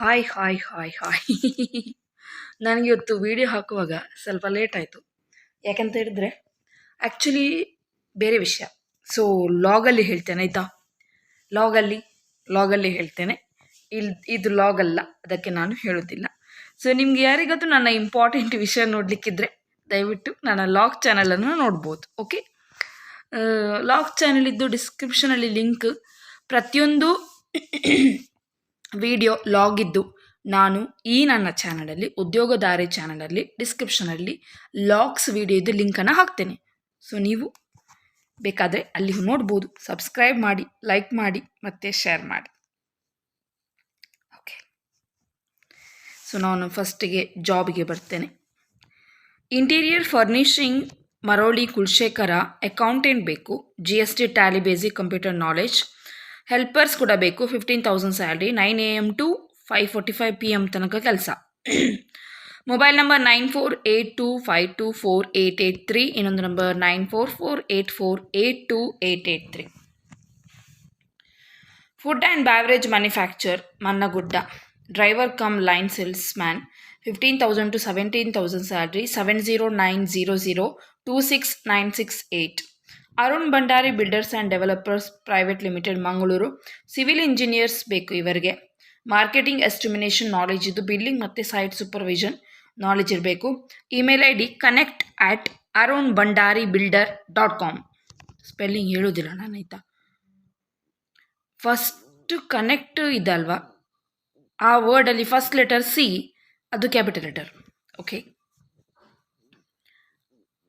Hi hi hi hi ನನಗೆ ಇವತ್ತು video ಹಾಕುವಾಗ ಸ್ವಲ್ಪ ಲೇಟ್ ಆಯಿತು. ಯಾಕಂತ ಹೇಳಿದ್ರೆ ಆ್ಯಕ್ಚುಲಿ ಬೇರೆ ವಿಷಯ. ಸೊ ಲಾಗಲ್ಲಿ ಹೇಳ್ತೇನೆ ಆಯಿತಾ. ಲಾಗಲ್ಲಿ ಹೇಳ್ತೇನೆ. ಇದು ಲಾಗ್ ಅಲ್ಲ, ಅದಕ್ಕೆ ನಾನು ಹೇಳೋದಿಲ್ಲ. ಸೊ ನಿಮ್ಗೆ ಯಾರಿಗಾದ್ರೂ ನನ್ನ ಇಂಪಾರ್ಟೆಂಟ್ ವಿಷಯ ನೋಡಲಿಕ್ಕಿದ್ರೆ ದಯವಿಟ್ಟು ನನ್ನ ಲಾಗ್ ಚಾನಲನ್ನು ನೋಡ್ಬೋದು. ಓಕೆ, ಲಾಗ್ ಚಾನಲಿದ್ದು ಡಿಸ್ಕ್ರಿಪ್ಷನಲ್ಲಿ ಲಿಂಕ್, ಪ್ರತಿಯೊಂದು ವಿಡಿಯೋ ಲಾಗಿದ್ದು ನಾನು ಈ ನನ್ನ ಚಾನಲಲ್ಲಿ, ಉದ್ಯೋಗದಾರಿ ಚಾನಲಲ್ಲಿ ಡಿಸ್ಕ್ರಿಪ್ಷನಲ್ಲಿ ಲಾಗ್ಸ್ ವಿಡಿಯೋದು ಲಿಂಕನ್ನು ಹಾಕ್ತೇನೆ. ಸೊ ನೀವು ಬೇಕಾದರೆ ಅಲ್ಲಿ ನೋಡ್ಬೋದು. ಸಬ್ಸ್ಕ್ರೈಬ್ ಮಾಡಿ, ಲೈಕ್ ಮಾಡಿ ಮತ್ತು ಶೇರ್ ಮಾಡಿ. ಓಕೆ, ಸೊ ನಾನು ಫಸ್ಟಿಗೆ ಜಾಬಿಗೆ ಬರ್ತೇನೆ. Interior furnishing, Maroli Kulashekara, accountant ಬೇಕು, GST Tally, basic computer knowledge. Helpers ಕೂಡ ಬೇಕು. 15,000 ಸ್ಯಾಲ್ರಿ. 9 AM ಟು 5:45 PM ತನಕ ಕೆಲಸ. Mobile number 9482524883. ಇನ್ನೊಂದು number 9448482883. Food and beverage manufacture, Mannagudda. Driver cum line salesman. 15,000 to 17,000 salary. 7090026968. Arun Bhandari builders and developers private limited, Mangaluru. Civil engineers ಬೇಕು ಇವರಿಗೆ. Marketing estimation knowledge ಇದ್ದು, billing ಮತ್ತು site supervision knowledge ಇರಬೇಕು. Email ID connect@arunbhandaribuilder.com. Spelling ಹೇಳೋದಿಲ್ಲ ನಾನು ಆಯಿತಾ. First connect ಇದಲ್ವಾ, ಆ ವರ್ಡಲ್ಲಿ ಫಸ್ಟ್ ಲೆಟರ್ C, ಅದು ಕ್ಯಾಪಿಟಲ್ ಲೆಟರ್. ಓಕೆ,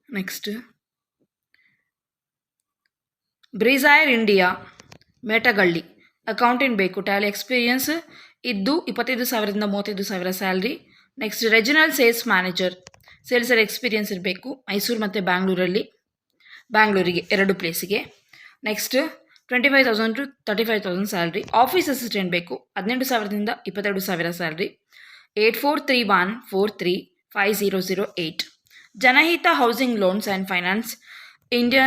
ನೆಕ್ಸ್ಟ್ ಬ್ರಿಜೈರ್ ಇಂಡಿಯಾ, ಮೇಟಗಳ್ಳಿ. ಅಕೌಂಟೆಂಟ್ ಬೇಕು. ಟ್ಯಾಲಿ ಎಕ್ಸ್ಪೀರಿಯನ್ಸ್ ಇದ್ದು 25,000 35,000 salary. Next regional sales manager, ಸೇಲ್ಸಲ್ಲಿ ಎಕ್ಸ್ಪೀರಿಯನ್ಸ್ ಇರಬೇಕು. ಮೈಸೂರು ಮತ್ತು ಬ್ಯಾಂಗ್ಳೂರಿಗೆ 2 ಪ್ಲೇಸಿಗೆ. Next 25,000 to 35,000 salary. Office assistant ಬೇಕು. 18,000 22,000 salary. 8431435008. Janahita housing loans and finance India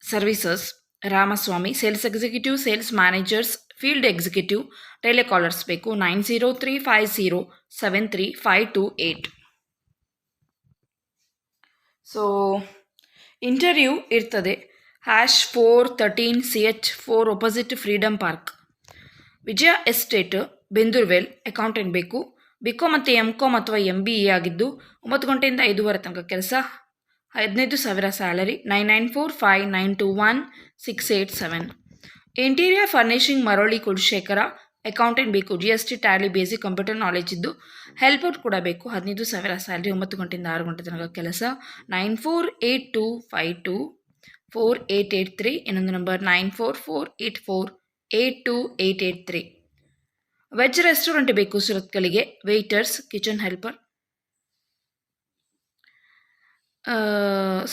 services, Ramaswamy. Sales executive, sales managers, field executive, telecallers ಬೇಕು. 9035073528. ಸೊ ಇಂಟರ್ವ್ಯೂ ಇರ್ತದೆ. #413CH4 opposite freedom park, Vijaya estate, Bendurwell. Accountant ಬೇಕು. BCom ಮತ್ತು MCom ಅಥವಾ MBA ಆಗಿದ್ದು 9 ಗಂಟೆಯಿಂದ 5:30 ತನಕ ಕೆಲಸ. 15,000 salary. 9945921687. Interior furnishing, Maroli Kulashekara. Accountant ಬೇಕು. GST Tally, basic computer knowledge ಇದ್ದು, ಹೆಲ್ಪರ್ ಕೂಡ ಬೇಕು. 15,000 ಸ್ಯಾಲರಿ. 9 ಗಂಟೆಯಿಂದ 6 ಗಂಟೆ ತನಕ ಕೆಲಸ. 9482524883. ಇನ್ನೊಂದು ನಂಬರ್ 9448482883. ವೆಜ್ ರೆಸ್ಟೋರೆಂಟ್ ಬೇಕು ಸುರತ್ಕಲ್ಲಿಗೆ. Waiters, kitchen helper.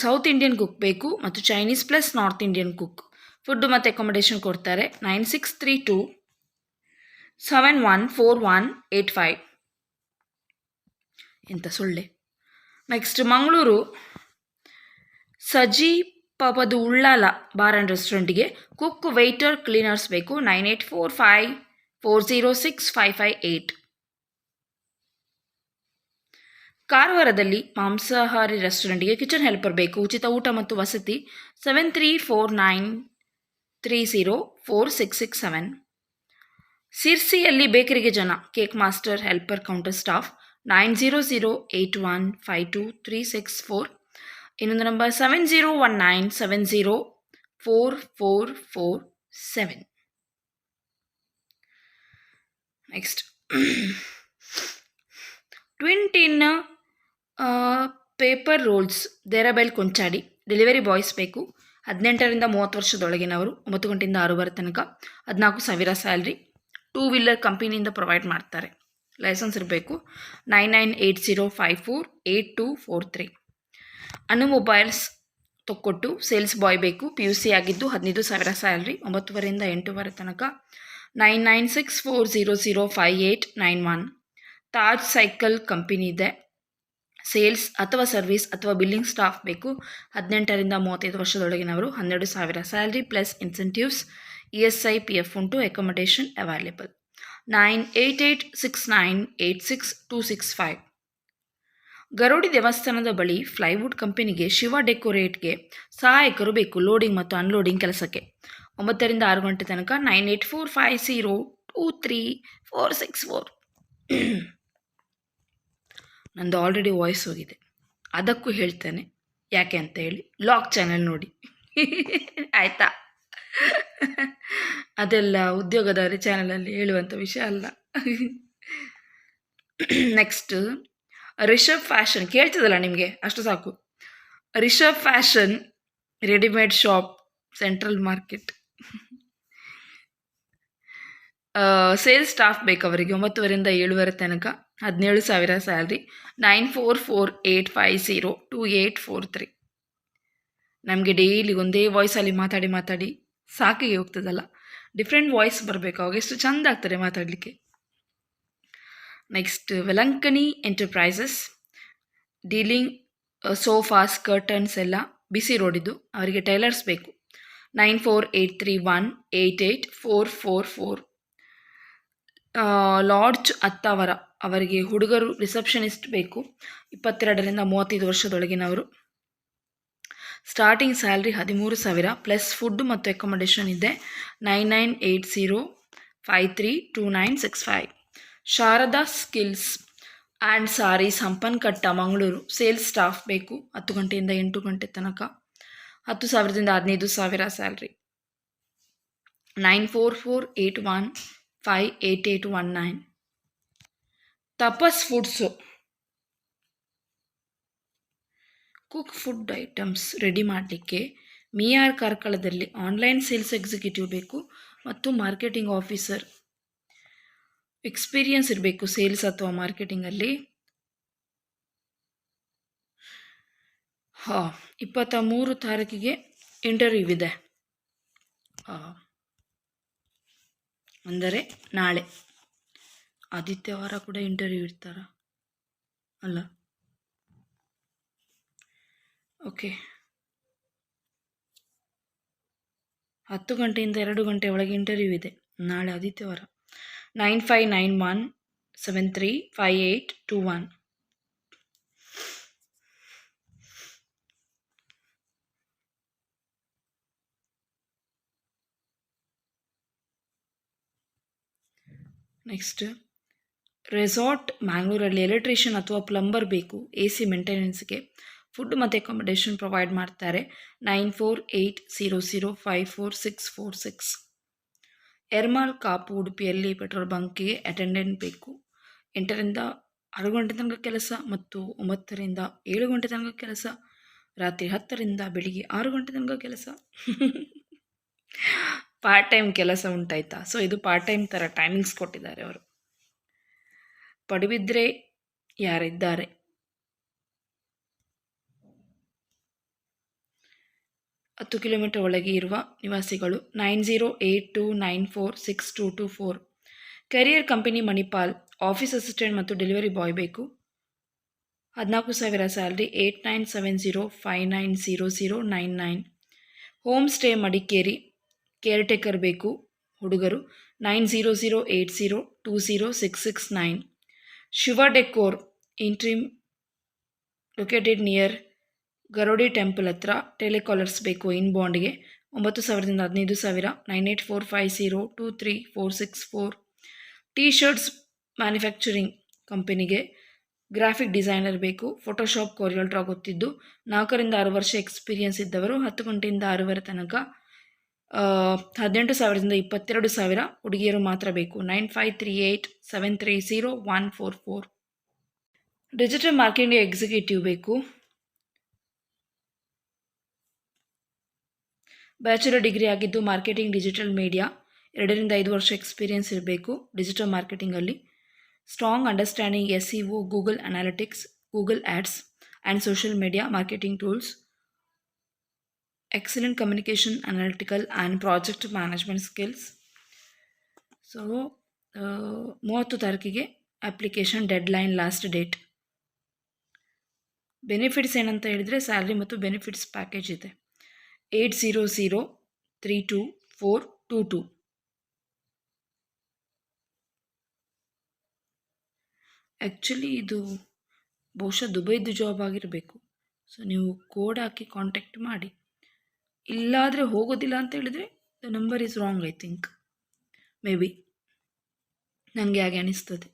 South Indian cook ಬೇಕು ಮತ್ತು Chinese plus north Indian cook. Food ಮತ್ತು ಅಕೊಮಡೇಷನ್ ಕೊಡ್ತಾರೆ. 9632714185. ಎಂತ ಸೊಳ್ಳೆ. ನೆಕ್ಸ್ಟ್ ಮಂಗಳೂರು ಸಜಿ ಪಪದು ಉಳ್ಳಾಲ ಬಾರ್ ಆ್ಯಂಡ್ ರೆಸ್ಟೋರೆಂಟಿಗೆ ಕುಕ್, ವೇಟರ್, ಕ್ಲೀನರ್ಸ್ ಬೇಕು. 9845406558. ಕಾರವಾರದಲ್ಲಿ ಮಾಂಸಾಹಾರಿ ರೆಸ್ಟೋರೆಂಟ್ಗೆ ಕಿಚನ್ ಹೆಲ್ಪರ್ ಬೇಕು. ಉಚಿತ ಊಟ ಮತ್ತು ವಸತಿ. 7349304667. ಸಿರ್ಸಿಯಲ್ಲಿ ಬೇಕರಿಗೆ ಜನ. Cake master, helper, counter staff. 9008152364. ಇನ್ನೊಂದು number 7019704447. Next twin tin paper rolls, Derebail, Konchady. Delivery boys ಬೇಕು. 18ರಿಂದ 30 ವರ್ಷದೊಳಗಿನವರು. 9 ಗಂಟೆಯಿಂದ 6:30 ತನಕ. 14,000 ಸ್ಯಾಲ್ರಿ. 2 ವೀಲರ್ ಕಂಪನಿಯಿಂದ ಪ್ರೊವೈಡ್ ಮಾಡ್ತಾರೆ. ಲೈಸೆನ್ಸ್ ಇರಬೇಕು. 9980548243. Anu mobiles, Thokkottu. Sales boy ಬೇಕು. PUC ಆಗಿದ್ದು 15,000 ಸ್ಯಾಲ್ರಿ. 9:30ರಿಂದ 8:00 ತನಕ. 9964005891. ತಾಜ್ ಸೈಕಲ್ ಕಂಪನಿ ಇದೆ. ಸೇಲ್ಸ್ ಅಥವಾ ಸರ್ವಿಸ್ ಅಥವಾ ಬಿಲ್ಲಿಂಗ್ ಸ್ಟಾಫ್ ಬೇಕು. 18ರಿಂದ 35 ವರ್ಷದೊಳಗಿನವರು. 12,000 salary plus incentives. ESI PF ಉಂಟು. Accommodation available. 9886986265. ಗರೋಡಿ ದೇವಸ್ಥಾನದ ಬಳಿ ಫ್ಲೈವುಡ್ ಕಂಪನಿಗೆ ಶಿವ ಡೆಕೋರೇಟ್ಗೆ ಸಹಾಯಕರು ಬೇಕು ಲೋಡಿಂಗ್ ಮತ್ತು ಅನ್ಲೋಡಿಂಗ್ ಕೆಲಸಕ್ಕೆ. 9ರಿಂದ 6 ಗಂಟೆ ತನಕ. 9845023464. ನಂದು ಆಲ್ರೆಡಿ ವಾಯ್ಸ್ ಹೋಗಿದೆ, ಅದಕ್ಕೂ ಹೇಳ್ತೇನೆ ಯಾಕೆ ಅಂತ ಹೇಳಿ. ಲಾಗ್ ಚಾನೆಲ್ ನೋಡಿ ಆಯಿತಾ. ಅದೆಲ್ಲ ಉದ್ಯೋಗದಾರಿ ಚಾನಲಲ್ಲಿ ಹೇಳುವಂಥ ವಿಷಯ ಅಲ್ಲ. ನೆಕ್ಸ್ಟ್ ರಿಷಬ್ ಫ್ಯಾಷನ್, ಕೇಳ್ತದಲ್ಲ ನಿಮಗೆ ಅಷ್ಟು ಸಾಕು. Rishab fashion readymade shop, central market. Sales staff ಬೇಕು ಅವರಿಗೆ. 9ರಿಂದ 7 ತನಕ. 17,000 ಸ್ಯಾಲ್ರಿ. 9448502843. ನಮಗೆ ಡೈಲಿ ಒಂದೇ ವಾಯ್ಸಲ್ಲಿ ಮಾತಾಡಿ ಸಾಕಿಗೆ ಹೋಗ್ತದಲ್ಲ, ಡಿಫ್ರೆಂಟ್ ವಾಯ್ಸ್ ಬರಬೇಕು, ಅವಾಗ ಎಷ್ಟು ಚೆಂದ ಆಗ್ತದೆ ಮಾತಾಡಲಿಕ್ಕೆ. Next Velankani enterprises, dealing sofas, curtains ಎಲ್ಲ ಬಿಸಿ ರೋಡಿದ್ದು. ಅವರಿಗೆ ಟೈಲರ್ಸ್ ಬೇಕು. 9483188444. ಲಾಡ್ಜ್ ಅತ್ತಾವರ, ಅವರಿಗೆ ಹುಡುಗರು ರಿಸೆಪ್ಷನಿಸ್ಟ್ ಬೇಕು. 22ರಿಂದ 35 ವರ್ಷದೊಳಗಿನವರು. ಸ್ಟಾರ್ಟಿಂಗ್ ಸ್ಯಾಲ್ರಿ 13,000 ಪ್ಲಸ್ ಫುಡ್ ಮತ್ತು ಅಕೊಮಡೇಷನ್ ಇದೆ. 9980532965. Sharada skills and sari, Sampankatta, Mangaluru. Sales staff ಬೇಕು. 10 ಗಂಟೆಯಿಂದ 8 ಗಂಟೆ ತನಕ. 10,000ದಿಂದ 15,000 salary. 9448158819. Tapas foods, cook food items ready ಮಾಡಲಿಕ್ಕೆ. ಮಿಯಾರ್ ಕಾರ್ಕಳದಲ್ಲಿ ಆನ್ಲೈನ್ ಸೇಲ್ಸ್ ಎಕ್ಸಿಕ್ಯೂಟಿವ್ ಬೇಕು ಮತ್ತು ಮಾರ್ಕೆಟಿಂಗ್ ಆಫೀಸರ್. ಎಕ್ಸ್ಪೀರಿಯನ್ಸ್ ಇರಬೇಕು ಸೇಲ್ಸ್ ಅಥವಾ ಮಾರ್ಕೆಟಿಂಗಲ್ಲಿ. 23 ತಾರೀಕಿಗೆ ಇಂಟರ್ವ್ಯೂ ಇದೆ, ಅಂದರೆ ನಾಳೆ. ಆದಿತ್ಯವಾರ ಕೂಡ ಇಂಟರ್ವ್ಯೂ ಇರ್ತಾರ ಅಲ್ಲ? ಓಕೆ. 10 ಗಂಟೆಯಿಂದ 2 ಗಂಟೆ ಒಳಗೆ ಇಂಟರ್ವ್ಯೂ ಇದೆ ನಾಳೆ ಆದಿತ್ಯವಾರ. 9591735821. ನೆಕ್ಸ್ಟ್ ರೆಸಾರ್ಟ್ ಮ್ಯಾಂಗ್ಳೂರಲ್ಲಿ ಎಲೆಕ್ಟ್ರಿಷಿಯನ್ ಅಥವಾ ಪ್ಲಂಬರ್ ಬೇಕು. AC ಮೇಂಟೆನೆನ್ಸ್ಗೆ. ಫುಡ್ ಮತ್ತು ಅಕೊಮಡೇಷನ್ ಪ್ರೊವೈಡ್ ಮಾಡ್ತಾರೆ. 9480054646. ಎರ್ಮಾಲ್ ಕಾಪು, ಉಡುಪಿಯಲ್ಲಿ ಪೆಟ್ರೋಲ್ ಬಂಕಿಗೆ ಅಟೆಂಡೆಂಟ್ ಬೇಕು. 8ರಿಂದ 6 ಗಂಟೆ ತನಕ ಕೆಲಸ ಮತ್ತು 9ರಿಂದ 7 ಗಂಟೆ ತನಕ ಕೆಲಸ. ರಾತ್ರಿ 10ರಿಂದ ಬೆಳಿಗ್ಗೆ 6 ಗಂಟೆ ತನಕ ಕೆಲಸ. ಪಾರ್ಟ್ ಟೈಮ್ ಕೆಲಸ ಉಂಟಾಯ್ತಾ? ಸೊ ಇದು ಪಾರ್ಟ್ ಟೈಮ್ ಥರ ಟೈಮಿಂಗ್ಸ್ ಕೊಟ್ಟಿದ್ದಾರೆ ಅವರು. ಪಡುಬಿದ್ರೆ ಯಾರಿದ್ದಾರೆ? 10 ಕಿಲೋಮೀಟರ್ ಒಳಗೆ ಇರುವ ನಿವಾಸಿಗಳು. 9082946224. Career company Manipal, office assistant ಮತ್ತು ಡೆಲಿವರಿ ಬಾಯ್ ಬೇಕು. 14,000 salary. 8970590099. Home stay Madikeri, caretaker ಬೇಕು ಹುಡುಗರು. 9008020669. Shiva decor interim, located near Garodi temple ಹತ್ರ. ಟೆಲಿಕಾಲರ್ಸ್ ಬೇಕು ಇನ್ ಬಾಂಡ್ಗೆ. 9,000ದಿಂದ 15,000. 9845023464. ಟೀ ಶರ್ಟ್ಸ್ ಮ್ಯಾನುಫ್ಯಾಕ್ಚರಿಂಗ್ ಕಂಪನಿಗೆ ಗ್ರಾಫಿಕ್ ಡಿಸೈನರ್ ಬೇಕು. ಫೋಟೋಶಾಪ್, ಕೊರಿಯೋಲ್ಡ್ರಾ ಗೊತ್ತಿದ್ದು. 4ರಿಂದ 6 ವರ್ಷ ಎಕ್ಸ್ಪೀರಿಯನ್ಸ್ ಇದ್ದವರು. 10 ಗಂಟೆಯಿಂದ 6 ತನಕ. 18,000ದಿಂದ 22,000. ಹುಡುಗಿಯರು ಮಾತ್ರ ಬೇಕು. 9538730144. ಡಿಜಿಟಲ್ ಮಾರ್ಕೆಟಿಂಗ್ ಎಕ್ಸಿಕ್ಯೂಟಿವ್ ಬೇಕು. ಬ್ಯಾಚುಲರ್ ಡಿಗ್ರಿ ಆಗಿದ್ದು ಮಾರ್ಕೆಟಿಂಗ್ ಡಿಜಿಟಲ್ ಮೀಡಿಯಾ. 2ರಿಂದ 5 ವರ್ಷ ಎಕ್ಸ್ಪೀರಿಯನ್ಸ್ ಇರಬೇಕು ಡಿಜಿಟಲ್ ಮಾರ್ಕೆಟಿಂಗಲ್ಲಿ. Strong understanding SEO, Google analytics, Google ads and social media marketing tools. Excellent communication, analytical and project management skills. So 30 ತಾರೀಕಿಗೆ application deadline, last date. Benefits ಏನಂತ ಹೇಳಿದರೆ salary ಮತ್ತು benefits package ಇದೆ. 80032422. Actually ಇದು ಬಹುಶಃ ದುಬೈದು job ಆಗಿರಬೇಕು. So ನೀವು code ಹಾಕಿ contact ಮಾಡಿ. ಇಲ್ಲಾದರೆ ಹೋಗೋದಿಲ್ಲ ಅಂತ ಹೇಳಿದರೆ the number is wrong I think, may be, ನನಗೆ ಹಾಗೆ ಅನಿಸ್ತದೆ.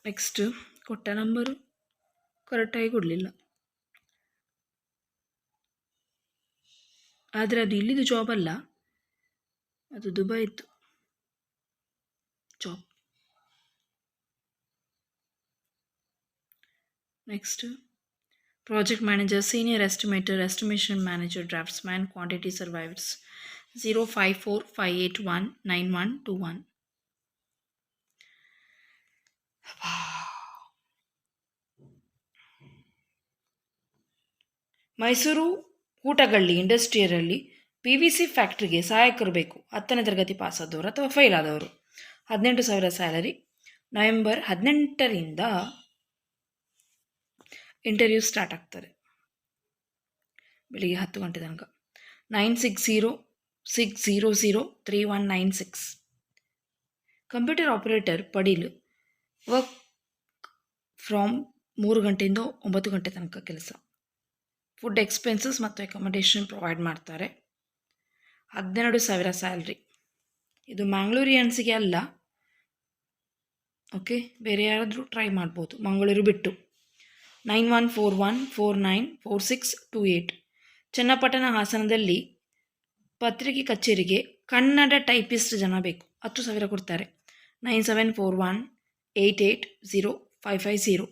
ನೆಕ್ಸ್ಟ್ ಕೊಟ್ಟ ನಂಬರು ಕರೆಕ್ಟಾಗಿ ಕೊಡಲಿಲ್ಲ. ಆದರೆ ಅದು ಇಲ್ಲಿದು ಜಾಬ್ ಅಲ್ಲ, ಅದು ದುಬೈದು job. Next project manager, senior estimator, estimation manager, draftsman, quantity surveyors 0545819121. Mysuru Hootagalli ಇಂಡಸ್ಟ್ರಿಯರಲ್ಲಿ PVC ಫ್ಯಾಕ್ಟ್ರಿಗೆ ಸಹಾಯಕರು ಬೇಕು. 10ನೇ ತರಗತಿ ಪಾಸಾದವರು ಅಥವಾ ಫೈಲ್ ಆದವರು. 18,000 ಸ್ಯಾಲರಿ. ನವೆಂಬರ್ 18ರಿಂದ ಇಂಟರ್ವ್ಯೂ ಸ್ಟಾರ್ಟ್ ಆಗ್ತದೆ, ಬೆಳಿಗ್ಗೆ 10 ಗಂಟೆ ತನಕ. 9606003196. Computer operator Padil, work from 3 ಗಂಟೆಯಿಂದ 9 ಗಂಟೆ ತನಕ ಕೆಲಸ. ಫುಡ್ ಎಕ್ಸ್ಪೆನ್ಸಸ್ ಮತ್ತು ಅಕಾಮಡೇಷನ್ ಪ್ರೊವೈಡ್ ಮಾಡ್ತಾರೆ. 12,000 ಸ್ಯಾಲ್ರಿ. ಇದು ಮ್ಯಾಂಗ್ಳೂರಿಯನ್ಸಿಗೆ ಅಲ್ಲ, ಓಕೆ, ಬೇರೆ ಯಾರಾದರೂ ಟ್ರೈ ಮಾಡ್ಬೋದು ಮಂಗಳೂರು ಬಿಟ್ಟು. 9141494628. ಚನ್ನಪಟ್ಟಣ ಹಾಸನದಲ್ಲಿ ಪತ್ರಿಕೆ ಕಚೇರಿಗೆ ಕನ್ನಡ ಟೈಪಿಸ್ಟ್ ಜನ ಬೇಕು. 10,000 ಕೊಡ್ತಾರೆ. 9741880550.